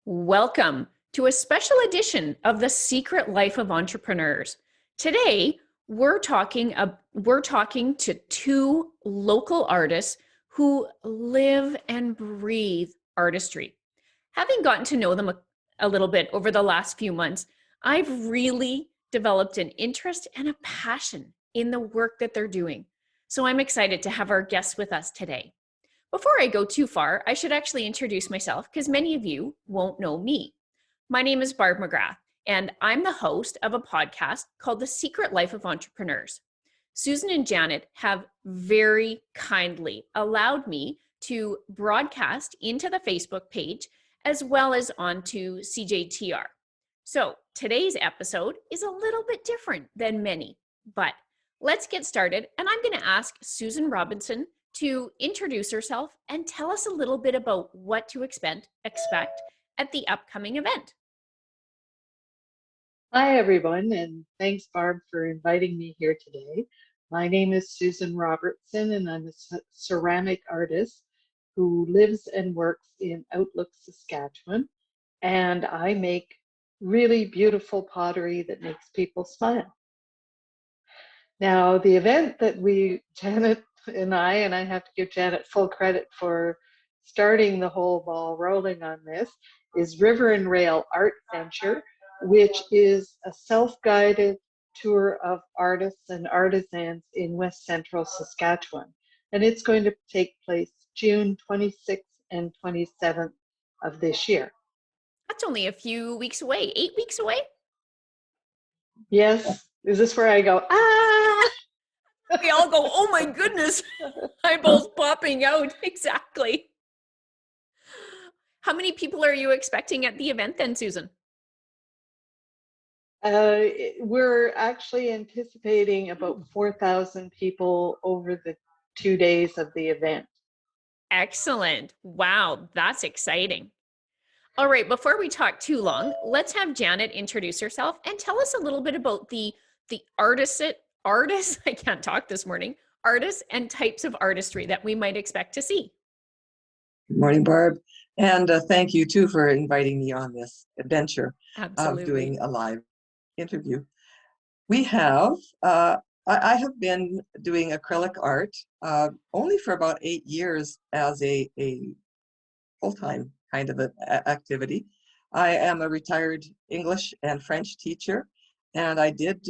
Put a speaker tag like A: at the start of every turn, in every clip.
A: Welcome to a special edition of The Secret Life of Entrepreneurs. Today, we're talking to two local artists who live and breathe artistry. Having gotten to know them a little bit over the last few months, I've really developed an interest and a passion in the work that they're doing. So I'm excited to have our guests with us today. Before I go too far, I should actually introduce myself because many of you won't know me. My name is Barb McGrath, and I'm the host of a podcast called The Secret Life of Entrepreneurs. Susan and Janet have very kindly allowed me to broadcast into the Facebook page as well as onto CJTR. So today's episode is a little bit different than many, but let's get started. And I'm going to ask Susan Robinson to introduce herself and tell us a little bit about what to expect at the upcoming event.
B: Hi, everyone, and thanks, Barb, for inviting me here today. My name is Susan Robertson, and I'm a ceramic artist who lives and works in Outlook, Saskatchewan, and I make really beautiful pottery that makes people smile. Now, the event that Janet and I have to give Janet full credit for starting the whole ball rolling on this, is River Rail ArtVenture, which is a self-guided tour of artists and artisans in West Central Saskatchewan. And it's going to take place June 26th and 27th of this year.
A: That's only a few weeks away, 8 weeks away?
B: Yes. Is this where I go, ah?
A: We all go, oh my goodness, eyeballs popping out. Exactly. How many people are you expecting at the event then, Susan?
B: We're actually anticipating about 4,000 people over the 2 days of the event.
A: Excellent. Wow, that's exciting. All right, before we talk too long, let's have Janet introduce herself and tell us a little bit about the artists, I can't talk this morning, artists and types of artistry that we might expect to see.
C: Good morning, Barb. And thank you too for inviting me on this adventure
A: Absolutely.
C: of doing a live interview. We have, I have been doing acrylic art only for about 8 years as a full-time kind of an activity. I am a retired English and French teacher, and I did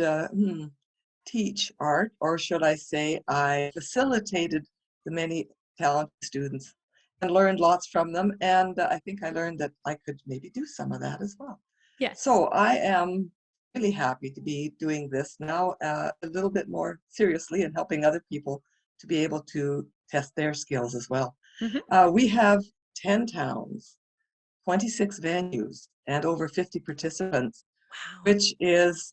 C: teach art, or should I say I facilitated the many talented students and learned lots from them, and I think I learned that I could maybe do some of that as well.
A: Yes.
C: So I am really happy to be doing this now a little bit more seriously and helping other people to be able to test their skills as well.
A: Mm-hmm.
C: We have 10 towns, 26 venues, and over 50 participants,
A: Wow.
C: which is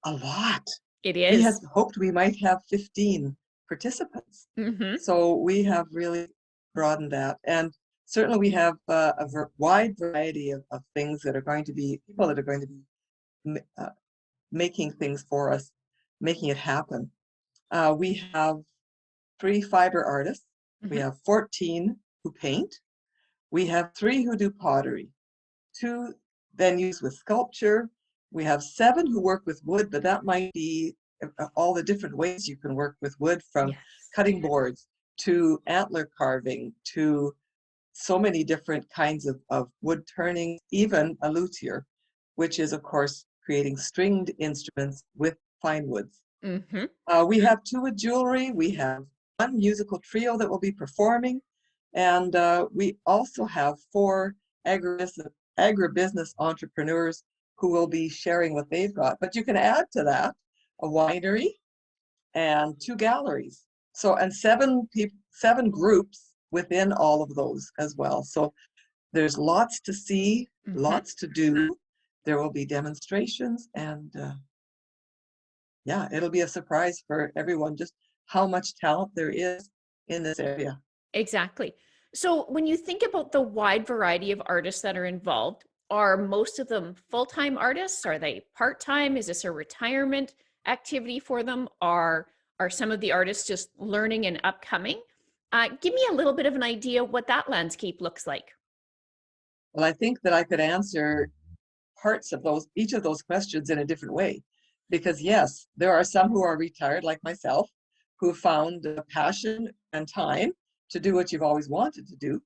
C: a lot.
A: It
C: We had
A: is.
C: hoped we might have 15 participants.
A: Mm-hmm.
C: So we have really broadened that. And certainly we have a wide variety of things that are going to be, people that are going to be making things for us, making it happen. We have 3 fiber artists.
A: Mm-hmm.
C: We have 14 who paint. We have 3 who do pottery, 2 venues with sculpture. We have 7 who work with wood, but that might be all the different ways you can work with wood, from
A: Yes.
C: cutting boards to antler carving to so many different kinds of wood turning, even a luthier, which is, of course, creating stringed instruments with fine woods.
A: Mm-hmm.
C: We have 2 with jewelry. We have 1 musical trio that will be performing. And we also have 4 agribusiness entrepreneurs who will be sharing what they've got. But you can add to that a winery and 2 galleries. So, and 7 groups within all of those as well. So there's lots to see,
A: Mm-hmm.
C: lots to do. There will be demonstrations, and yeah, it'll be a surprise for everyone just how much talent there is in this area.
A: Exactly. So when you think about the wide variety of artists that are involved, are most of them full-time artists? Are they part-time? Is this a retirement activity for them? Are some of the artists just learning and upcoming? Give me a little bit of an idea what that landscape looks like.
C: Well, I think that I could answer parts of those, each of those questions in a different way. Because yes, there are some who are retired like myself, who found a passion and time to do what you've always wanted to do.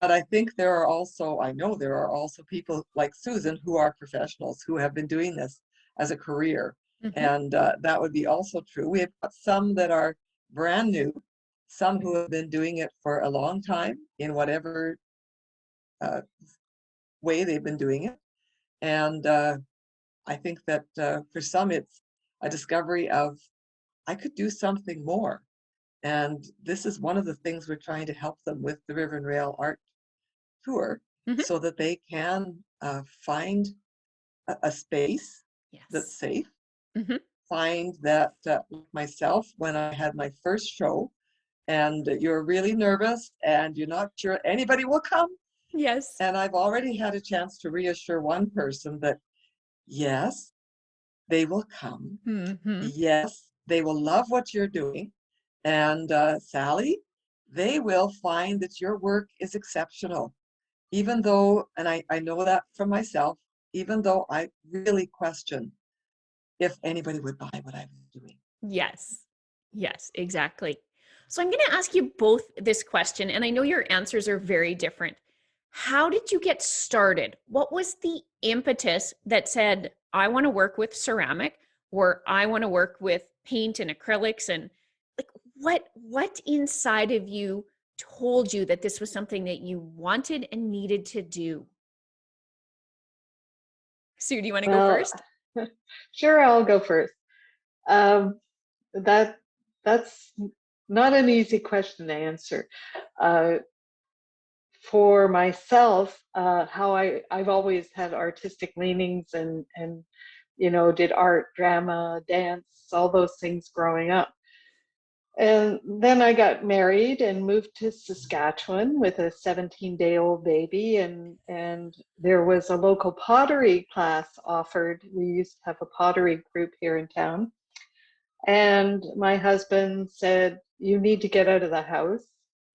C: But I think there are also, I know there are also people like Susan who are professionals who have been doing this as a career.
A: Mhm.
C: And that would be also true. We have got some that are brand new, some who have been doing it for a long time in whatever uh, way they've been doing it. And I think that for some, it's a discovery of, I could do something more. And this is one of the things we're trying to help them with the River and Rail Art Tour,
A: Mhm.
C: so that they can find a space that's
A: Yes.
C: safe,
A: Mhm.
C: find that myself, when I had my first show, and you're really nervous and you're not sure anybody will come.
A: Yes.
C: And I've already had a chance to reassure one person that, yes, they will come.
A: Mhm.
C: Yes, they will love what you're doing. And Sally, they will find that your work is exceptional. Even though, and I know that from myself, even though I really question if anybody would buy what I was doing.
A: Yes. Yes, exactly. So I'm going to ask you both this question, and I know your answers are very different. How did you get started? What was the impetus that said, I want to work with ceramic, or I want to work with paint and acrylics? And like, what inside of you told you that this was something that you wanted and needed to do? Sue, do you want to go
B: Well,
A: first?
B: sure, I'll go first. Um, that that's not an easy question to answer. Uh, for myself, how I've always had artistic leanings and did art, drama, dance, all those things growing up. And then I got married and moved to Saskatchewan with a 17-day-old baby, and there was a local pottery class offered. We used to have a pottery group here in town. And my husband said, "You need to get out of the house,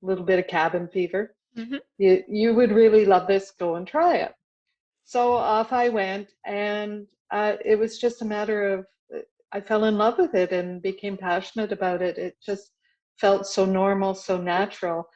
B: a little bit of cabin fever.
A: Hmm.
B: You would really love this, go and try it." So off I went, and it was just a matter of I fell in love with it and became passionate about it. It just felt so normal, so natural.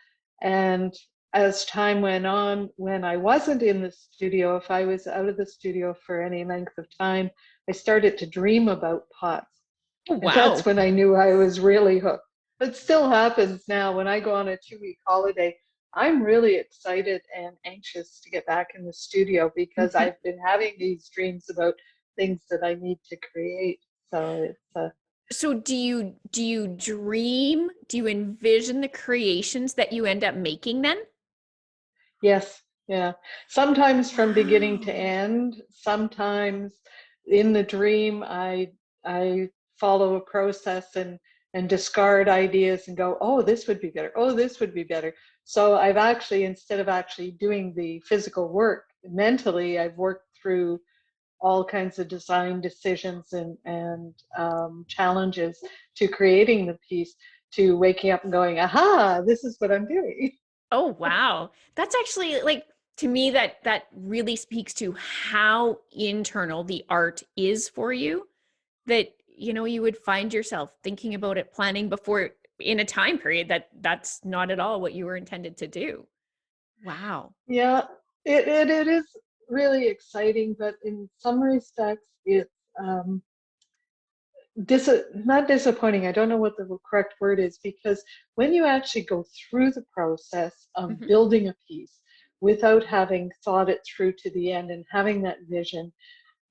B: And as time went on, when I wasn't in the studio, if I was out of the studio for any length of time, I started to dream about pots.
A: Oh,
B: And that's
A: wow.
B: when I knew I was really hooked. It still happens now when I go on a 2-week holiday. I'm really excited and anxious to get back in the studio because
A: Mhm.
B: I've been having these dreams about things that I need to create. So it's
A: So do you dream? Do you envision the creations that you end up making then?
B: yes, yeah. Sometimes from beginning to
A: Wow.
B: end, sometimes in the dream I follow a process and discard ideas and go, "Oh, this would be better. Oh, this would be better." So I've actually, instead of actually doing the physical work, mentally I've worked through all kinds of design decisions and challenges to creating the piece, to waking up and going, "Aha, this is what I'm doing."
A: Oh, wow. That's actually like, to me, that really speaks to how internal the art is for you, that you would find yourself thinking about it, planning before, in a time period that's not at all what you were intended to do. Wow.
B: Yeah, it is really exciting, but in some respects, it's um, not disappointing. I don't know what the correct word is, because when you actually go through the process of
A: Hmm.
B: building a piece without having thought it through to the end and having that vision,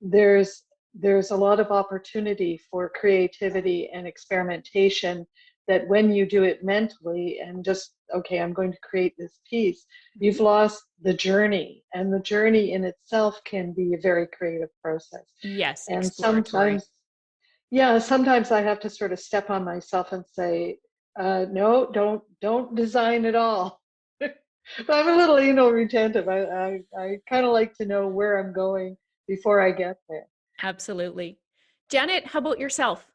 B: there's there's a lot of opportunity for creativity and experimentation, that when you do it mentally and just, okay, I'm going to create this piece,
A: Hmm.
B: you've lost the journey, and the journey in itself can be a very creative process.
A: Yes,
B: And
A: exploratory.
B: sometimes I have to sort of step on myself and say, no, don't design at all. But I'm a little anal retentive. I kind of like to know where I'm going before I get there.
A: Absolutely. Janet, how about yourself?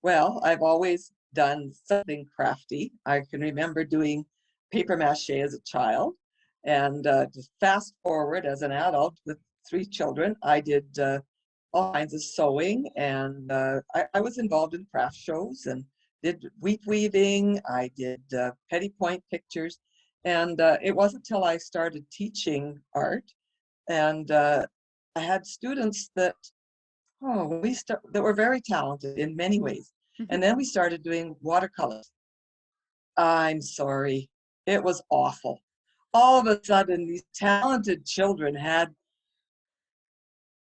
C: Well, I've always done something crafty. I can remember doing paper mache as a child. And just fast forward, as an adult with 3 children, I did all kinds of sewing, and I was involved in craft shows and did wheat weaving. I did petty point pictures, and it wasn't until I started teaching art, and I had students that that were very talented in many ways,
A: Mhm.
C: and then we started doing watercolors. I'm sorry, it was awful. All of a sudden, these talented children had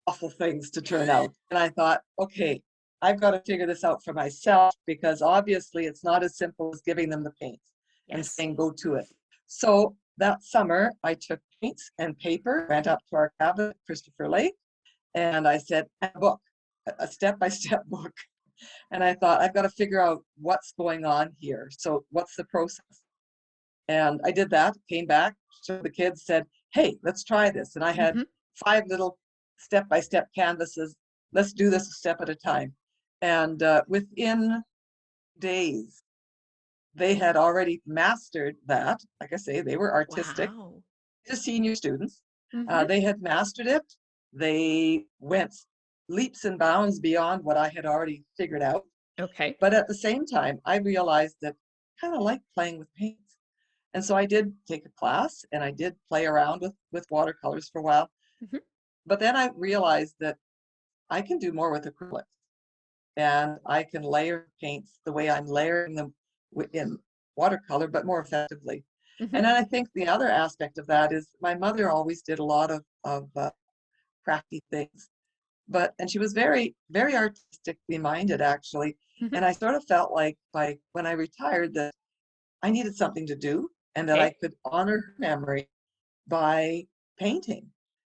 C: awful things to turn out. And I thought, okay, I've got to figure this out for myself, because obviously it's not as simple as giving them the paints and
A: Yes.
C: saying, go to it. So that summer, I took paints and paper, went up to our cabin at Christopher Lake, and I said, a book, a step-by-step book. And I thought, I've got to figure out what's going on here. So what's the process? And I did that, came back, showed the kids, said, hey, let's try this. And I had
A: Mhm.
C: 5 little step-by-step canvases. Let's do this a step at a time. And within days, they had already mastered that. Like I say, they were artistic,
A: Wow.
C: the senior students.
A: Mhm.
C: They had mastered it. They went leaps and bounds beyond what I had already figured out.
A: Okay.
C: But at the same time, I realized that I kind of like playing with paints. And so I did take a class, and I did play around with watercolors for a while.
A: Mhm.
C: But then I realized that I can do more with acrylics, and I can layer paints the way I'm layering them in watercolor, but more effectively.
A: Mhm.
C: And then I think the other aspect of that is my mother always did a lot of crafty things, and she was very, very artistically minded, actually.
A: Mhm.
C: And I sort of felt like when I retired that I needed something to do, and that I
A: Okay.
C: could honor her memory by painting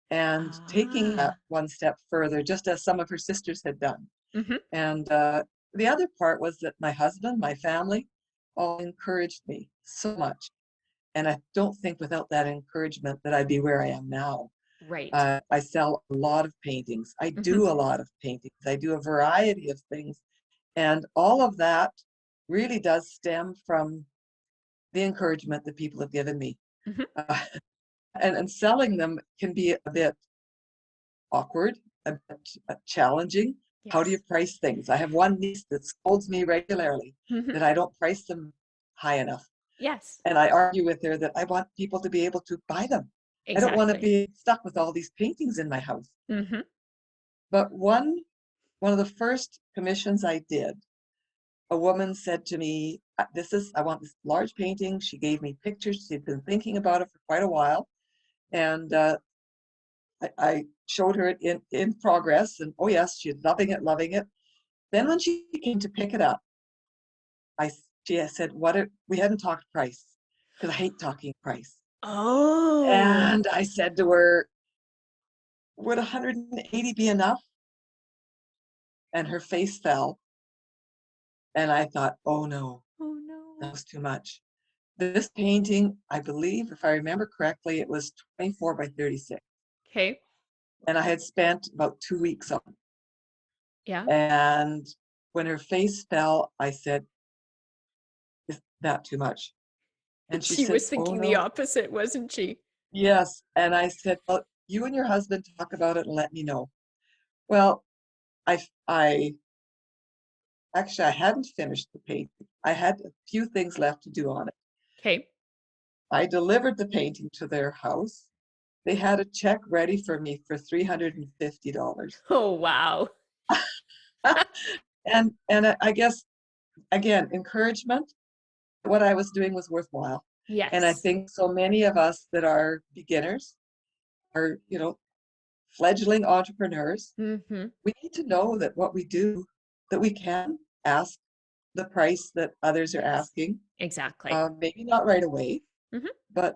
C: and taking that
A: Ah.
C: one step further, just as some of her sisters had done.
A: Mhm.
C: And the other part was that my husband, my family, all encouraged me so much. And I don't think without that encouragement that I'd be where I am now.
A: Right.
C: I sell a lot of paintings. I
A: Mhm.
C: do a lot of paintings. I do a variety of things. And all of that really does stem from the encouragement that people have given me.
A: Mhm.
C: Uh, and selling them can be a bit awkward, a bit challenging. How do you
A: Yes.
C: price things? I have one niece that scolds me regularly
A: Mhm.
C: that I don't price them high enough.
A: Yes.
C: And I argue with her that I want people to be able to buy them. I don't want to
A: Exactly.
C: be stuck with all these paintings in my house.
A: Mhm.
C: But one of the first commissions I did, a woman said to me, I want this large painting." She gave me pictures. She'd been thinking about it for quite a while. And I showed her it in progress, and oh yes, she's loving it, loving it. Then when she came to pick it up, she said, we hadn't talked price, because I hate talking price.
A: Oh.
C: And I said to her, would 180 be enough? And her face fell. And I thought, oh no,
A: Oh
C: that
A: no.
C: was too much. This painting, I believe, if I remember correctly, it was 24 by 36.
A: Okay.
C: And I had spent about 2 weeks on it.
A: Yeah.
C: And when her face fell, I said, is that too much? And she
A: She
C: said,
A: was
C: oh
A: thinking the
C: no,
A: opposite, wasn't she?
C: yes. And I said, well, you and your husband talk about it and let me know. Well, I actually, I hadn't finished the painting. I had a few things left to do on it.
A: Okay.
C: I delivered the painting to their house. They had a check ready for me for $350.
A: Oh wow.
C: And I guess, again, encouragement, what I was doing was worthwhile. And I
A: Yes.
C: think so many of us that are beginners, are, fledgling entrepreneurs,
A: Mhm.
C: we need to know that what we do, that we can ask the price that others are
A: Yes.
C: asking.
A: Exactly.
C: Maybe not right away,
A: Mhm.
C: but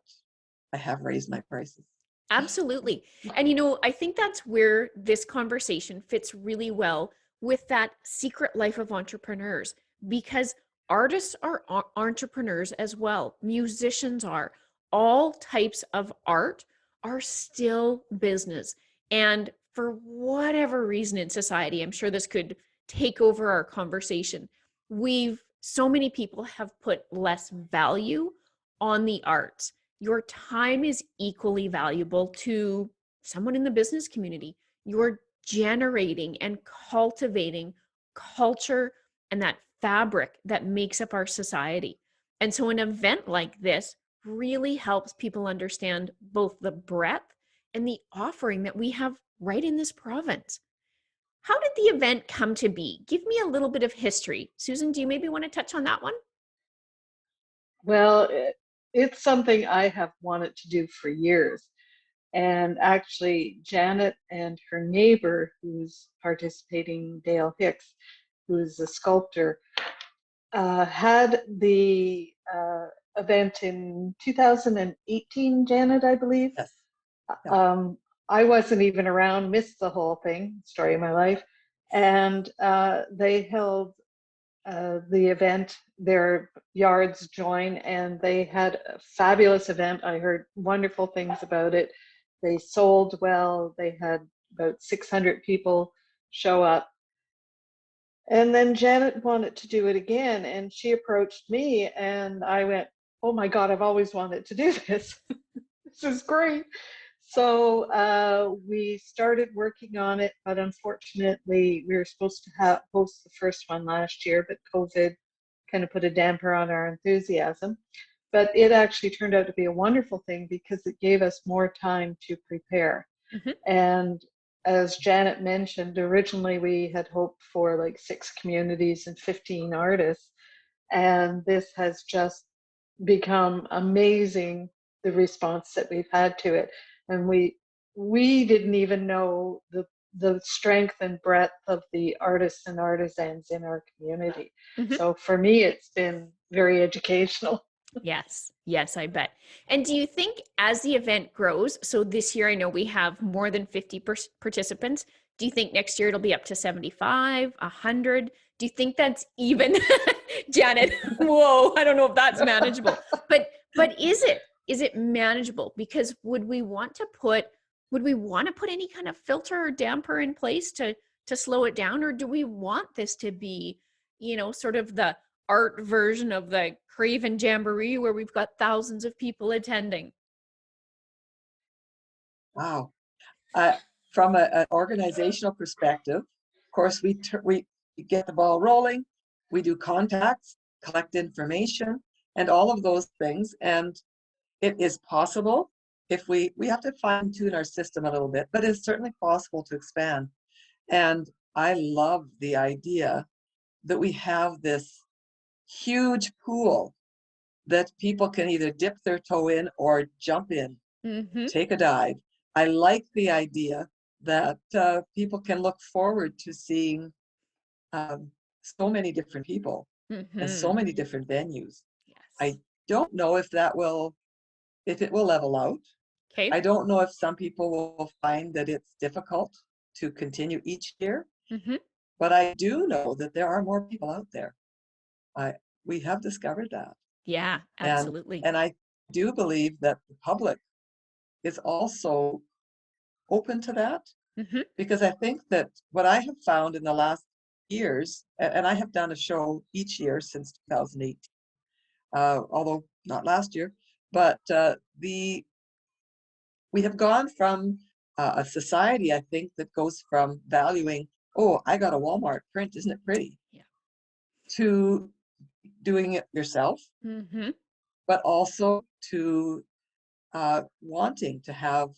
C: I have raised my prices.
A: Absolutely. And I think that's where this conversation fits really well with that secret life of entrepreneurs, because artists are entrepreneurs as well. Musicians are. All types of art are still business. And for whatever reason in society, I'm sure this could take over our conversation. So many people have put less value on the arts. your time is equally valuable to someone in the business community. You're generating and cultivating culture and that fabric that makes up our society. And so an event like this really helps people understand both the breadth and the offering that we have right in this province. How did the event come to be? Give me a little bit of history. Susan, do you maybe want to touch on that one?
B: Well, it's something I have wanted to do for years. And actually, Janet and her neighbor, who's participating, Dale Hicks, who's a sculptor, had the event in 2018, Janet, I believe.
C: Yes. Yeah.
B: I wasn't even around, missed the whole thing, story of my life. And they held the event, their yards join, and they had a fabulous event. I heard wonderful things about it. They sold well. They had about 600 people show up. And then Janet wanted to do it again, and she approached me, and I went, "Oh my God, I've always wanted to do this. This is great." So we started working on it, but unfortunately, we were supposed to host the first one last year, but COVID kind of put a damper on our enthusiasm. But it actually turned out to be a wonderful thing because it gave us more time to prepare.
A: Mm-hmm.
B: And as Janet mentioned, originally we had hoped for like 6 communities and 15 artists. And this has just become amazing, the response that we've had to it. And we didn't even know the strength and breadth of the artists and artisans in our community.
A: Mm-hmm.
B: So for me, it's been very educational.
A: Yes, yes, I bet. And do you think as the event grows, so this year I know we have more than 50 participants. Do you think next year it'll be up to 75, 100? Do you think that's even, Janet? Whoa, I don't know if that's manageable. But is it manageable? Because would we want to put any kind of filter or damper in place to slow it down, or do we want this to be, sort of the art version of the Craven Jamboree where we've got thousands of people attending?
C: Wow. From an organizational perspective, of course, we get the ball rolling, we do contacts, collect information, and all of those things. And it is possible if we have to fine tune our system a little bit, but it's certainly possible to expand. And I love the idea that we have this huge pool that people can either dip their toe in or jump in,
A: Mm-hmm.
C: take a dive. I like the idea that people can look forward to seeing so many different people
A: Mm-hmm.
C: and so many different venues.
A: Yes.
C: I don't know if it will level out.
A: Okay.
C: I don't know if some people will find that it's difficult to continue each year,
A: Mm-hmm.
C: but I do know that there are more people out there. We have discovered that.
A: Yeah, absolutely.
C: And I do believe that the public is also open to that,
A: Mm-hmm.
C: because I think that what I have found in the last years, and I have done a show each year since 2018, although not last year, but we have gone from a society, I think, that goes from valuing, oh, I got a Walmart print, isn't it pretty?
A: Yeah.
C: To doing it yourself,
A: Mm-hmm.
C: but also to wanting to have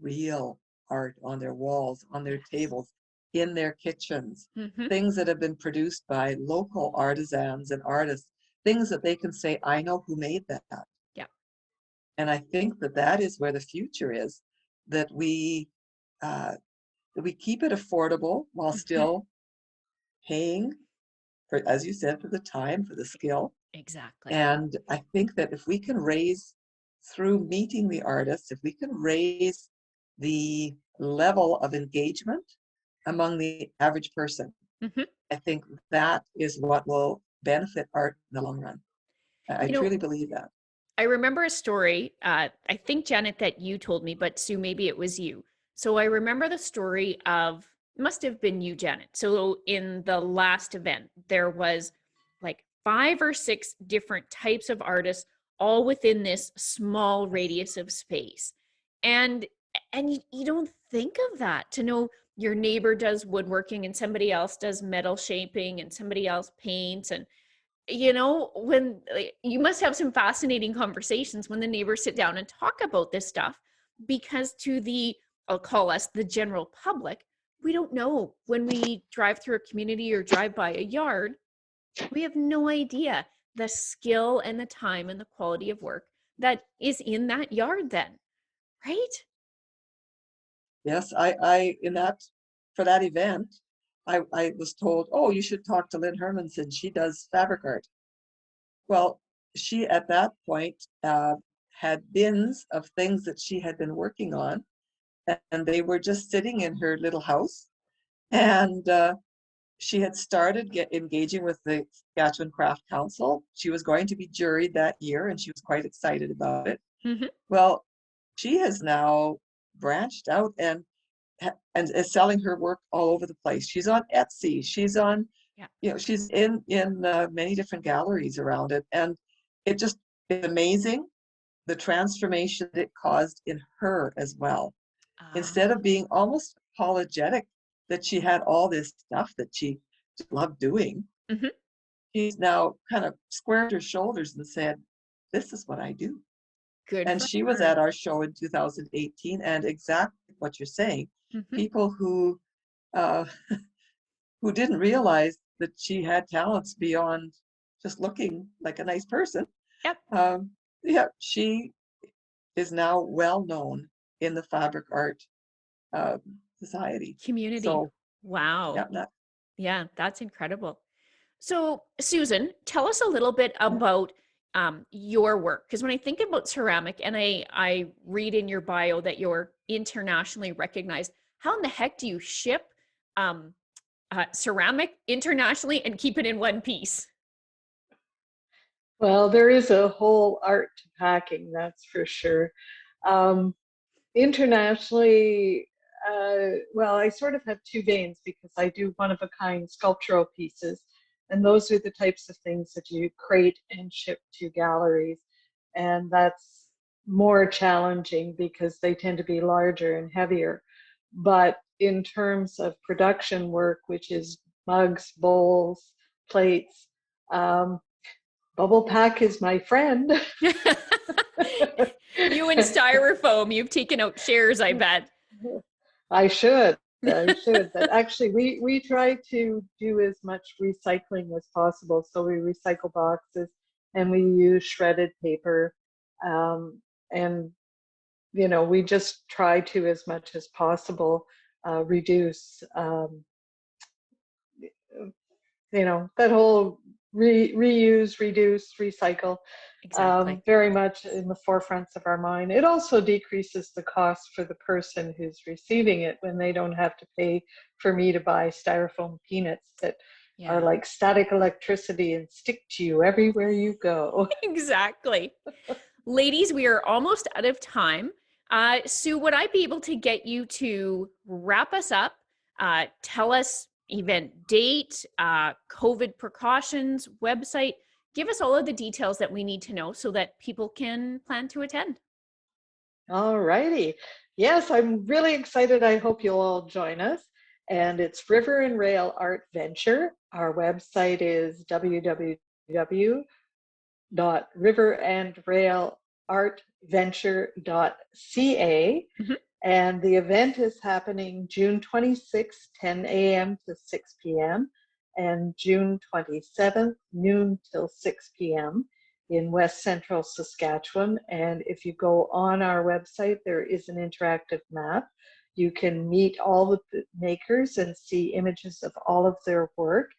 C: real art on their walls, on their
A: Yes.
C: tables, in their kitchens,
A: Mm-hmm.
C: things that have been produced by local artisans and artists, things that they can say, I know who made that.
A: Yeah.
C: And I think that that is where the future is, that we keep it affordable while
A: Mm-hmm.
C: still paying for, as you said, for the time, for the skill.
A: Exactly.
C: And I think that if we can raise, through meeting the artists, if we can raise the level of engagement among the average person,
A: Mm-hmm.
C: I think that is what will benefit art in the long run. I
A: You know,
C: truly believe that.
A: I remember a story, I think, Janet, that you told me, but Sue, maybe it was you. So I remember the story of, must have been you, Janet. So in the last event, there was like 5 or 6 different types of artists all within this small radius of space. And you don't think of that, to know your neighbor does woodworking and somebody else does metal shaping and somebody else paints. And when you must have some fascinating conversations when the neighbors sit down and talk about this stuff, because to the, I'll call us the general public, we don't know. When we drive through a community or drive by a yard, we have no idea the skill and the time and the quality of work that is in that yard then, right?
C: Yes, I in that for that event, I was told, oh, you should talk to Lynn Hermanson. She does fabric art. Well, she at that point had bins of things that she had been working on, and they were just sitting in her little house. And she had started engaging with the Saskatchewan Craft Council. She was going to be juried that year, and she was quite excited about it.
A: Mm-hmm.
C: Well, she has now branched out and is selling her work all over the place. She's on Etsy. She's on,
A: Yeah.
C: she's in many different galleries around it, and it just is amazing the transformation that it caused in her as well. Instead of being almost apologetic that she had all this stuff that she loved doing,
A: Mm-hmm.
C: she's now kind of squared her shoulders and said, "This is what I do."
A: Good
C: And
A: for
C: she was
A: her.
C: at our show in 2018, and exactly what you're saying,
A: Mm-hmm.
C: people who uh, who didn't realize that she had talents beyond just looking like a nice person.
A: Yep.
C: Yeah, she is now well known in the fabric art uh, society.
A: Community.
C: So
A: Wow.
C: yeah,
A: Yeah, that's incredible. So, Susan, tell us a little bit about your work. Because when I think about ceramic, and I read in your bio that you're internationally recognized, how in the heck do you ship um, ceramic internationally and keep it in one piece?
B: Well, there is a whole art to packing, that's for sure. Um, Internationally, well, I sort of have two veins because I do one-of-a-kind sculptural pieces, and those are the types of things that you crate and ship to galleries, and that's more challenging because they tend to be larger and heavier. But in terms of production work, which is mugs, bowls, plates, um, Bubble Pack is my friend.
A: You and styrofoam, you've taken out shares, I bet.
B: I should. I should. But actually, we try to do as much recycling as possible. So we recycle boxes and we use shredded paper. And, we just try to, as much as possible, reduce, that whole reuse, reduce, recycle.
A: Exactly.
B: Very much in the forefronts of our mind. It also decreases the cost for the person who's receiving it when they don't have to pay for me to buy styrofoam peanuts that are
A: Yeah,
B: like static electricity and stick to you everywhere you go.
A: exactly. Ladies, we are almost out of time. Sue, would I be able to get you to wrap us up? Tell us event date, COVID precautions, website. Give us all of the details that we need to know so that people can plan to attend.
B: All righty. Yes, I'm really excited. I hope you'll all join us. And it's River and Rail ArtVenture. Our website is www.riverandrailartventure.ca.
A: Mhm.
B: And the event is happening June 26th, 10 a.m. to 6 p.m. and June 27th, noon till 6 p.m. in West Central Saskatchewan. And if you go on our website, there is an interactive map. You can meet all of the makers and see images of all of their work.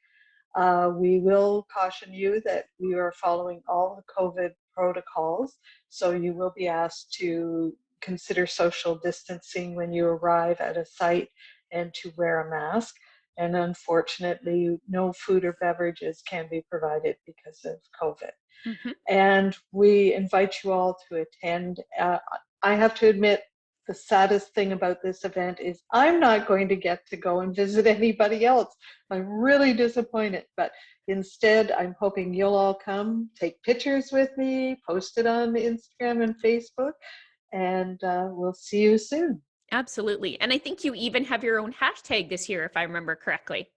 B: We will caution you that we are following all the COVID protocols, so you will be asked to consider social distancing when you arrive at a site and to wear a mask. And unfortunately, no food or beverages can be provided because of COVID.
A: Mhm.
B: And we invite you all to attend. I have to admit, the saddest thing about this event is I'm not going to get to go and visit anybody else. I'm really disappointed, but instead I'm hoping you'll all come, take pictures with me, post it on Instagram and Facebook, and we'll see you soon.
A: Absolutely. And I think you even have your own hashtag this year, if I remember correctly.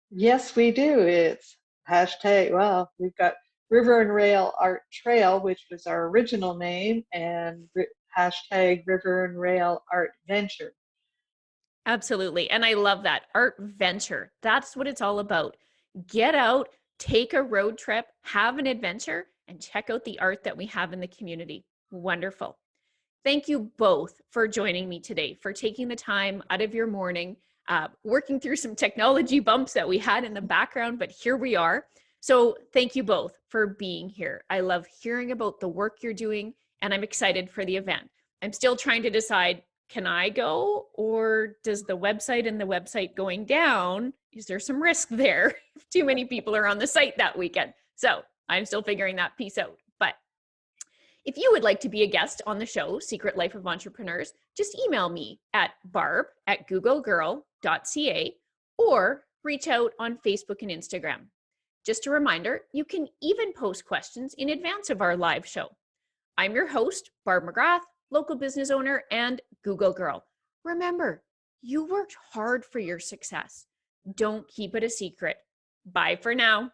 B: Yes, we do. It's hashtag, well, we've got River and Rail Art Trail, which was our original name, and hashtag River and Rail ArtVenture.
A: Absolutely. And I love that. ArtVenture. That's what it's all about. Get out, take a road trip, have an adventure, and check out the art that we have in the community. Wonderful. Thank you both for joining me today, for taking the time out of your morning, working through some technology bumps that we had in the background, but here we are. So thank you both for being here. I love hearing about the work you're doing, and I'm excited for the event. I'm still trying to decide, can I go, or does the website and the website going down, is there some risk there if too many people are on the site that weekend? So I'm still figuring that piece out. But if you would like to be a guest on the show, Secret Life of Entrepreneurs, just email me at barb@googlegirl.ca or reach out on Facebook and Instagram. Just a reminder, you can even post questions in advance of our live show. I'm your host, Barb McGrath, local business owner and Google Girl. Remember, you worked hard for your success. Don't keep it a secret. Bye for now.